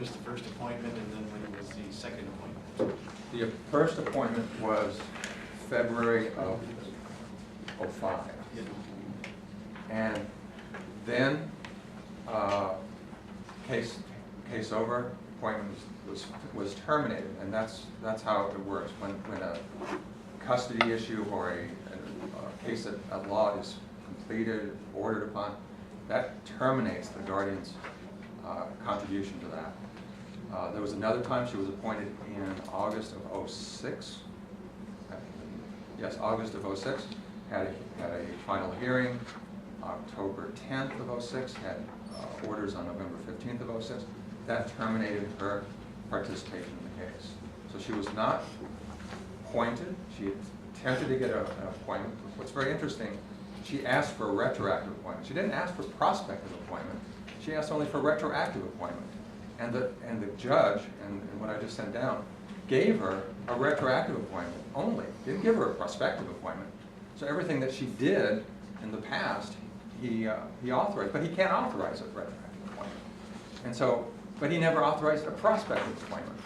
was the first appointment, and then when was the second appointment? The first appointment was February of '05. And then, case over, appointment was terminated, and that's how it works. When a custody issue or a case at law is completed, ordered upon, that terminates the guardian's contribution to that. There was another time she was appointed in August of '06. Yes, August of '06. Had a final hearing. October 10th of '06. Had orders on November 15th of '06. That terminated her participation in the case. So she was not appointed. She attempted to get an appointment. What's very interesting, she asked for a retroactive appointment. She didn't ask for prospective appointment. She asked only for retroactive appointment. And the judge, and what I just sent down, gave her a retroactive appointment only. Didn't give her a prospective appointment. So everything that she did in the past, he authorized, but he can't authorize a retroactive appointment. And so, but he never authorized a prospective appointment.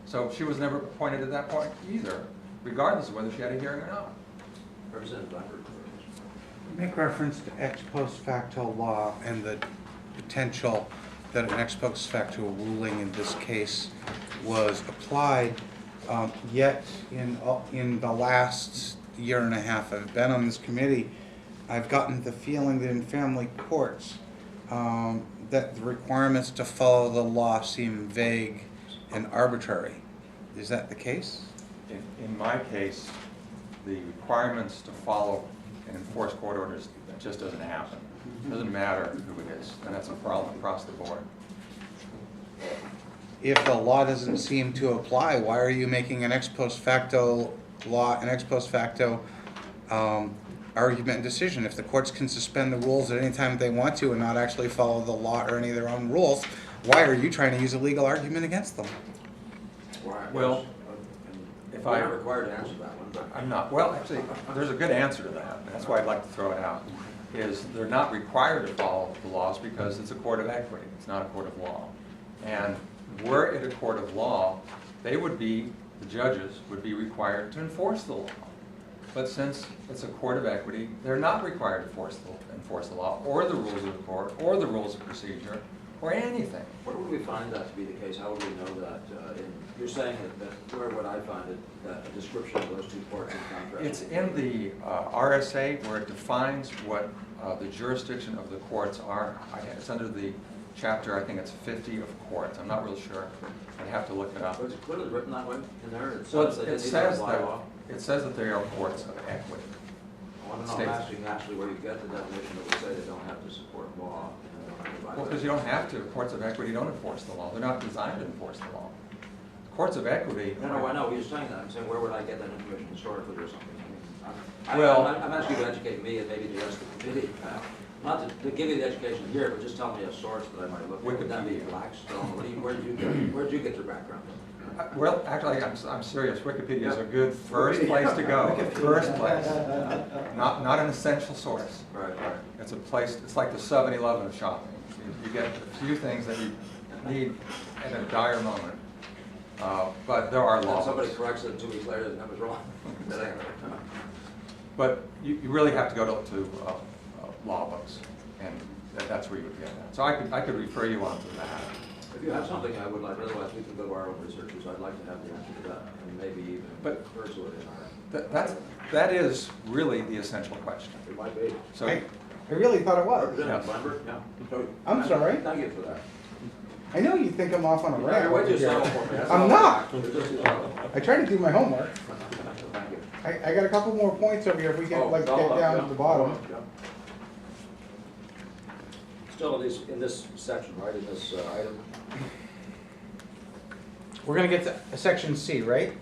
So she was never appointed at that point either, regardless of whether she had a hearing or not. Representative Blackburn. Make reference to ex post facto law and the potential that an ex post facto ruling in this case was applied. Yet in the last year and a half I've been on this committee, I've gotten the feeling that in family courts that the requirements to follow the law seem vague and arbitrary. Is that the case? In my case, the requirements to follow and enforce court orders just doesn't happen. It doesn't matter who it is, and that's a problem across the board. If the law doesn't seem to apply, why are you making an ex post facto law, an ex post facto argument and decision? If the courts can suspend the rules at any time they want to and not actually follow the law or any of their own rules, why are you trying to use a legal argument against them? Well, if I'm I not required to answer that one, but I'm not. Well, actually, there's a good answer to that. That's why I'd like to throw it out. Is they're not required to follow the laws because it's a court of equity. It's not a court of law. And were it a court of law, the judges would be required to enforce the law. But since it's a court of equity, they're not required to enforce the law or the rules of the court or the rules of procedure or anything. where would we find that to be the case? How would we know that? You're saying that where would I find it, that a description of those two parts of the contract? It's in the RSA where it defines what the jurisdiction of the courts are. It's under the chapter, I think it's 50 of courts. I'm not real sure. I'd have to look it up. But it's clearly written that way in there. It Well, says that it says that they are courts of equity. I'm asking actually where you get the definition that would say they don't have to support law. Well, because you don't have to. Courts of equity don't enforce the law. They're not designed to enforce the law. Courts of equity. No, I know. You're saying that. I'm saying where would I get that information historically or something? I'm asking you to educate me and maybe the rest of the committee. Not to give you the education here, but just tell me a source that I might look at. Would that be Blackstone? Where did you get your background? Well, actually, I'm serious. Wikipedia is a good first place to go. First place. Not an essential source. Right. It's a place, it's like the 7-Eleven of shopping. You get a few things that you need in a dire moment. But there are laws. Somebody corrects it 2 weeks later, that was wrong. But you really have to go to law books, and that's where you would get that. So I could refer you on to that. If you have something I would like, otherwise we can go to our own researchers. I'd like to have the answer to that, and maybe even refer to it in our... That is really the essential question. It might be. So I really thought it was. Representative Blackburn? Yeah. So, I'm sorry? Thank you for that. I know you think I'm off on a rant. What'd you say for me? I'm not. Thank I tried to do my homework. you. I got a couple more points over here if we get get down to the bottom. Still in this section, right, in this item? We're gonna get to section C, right?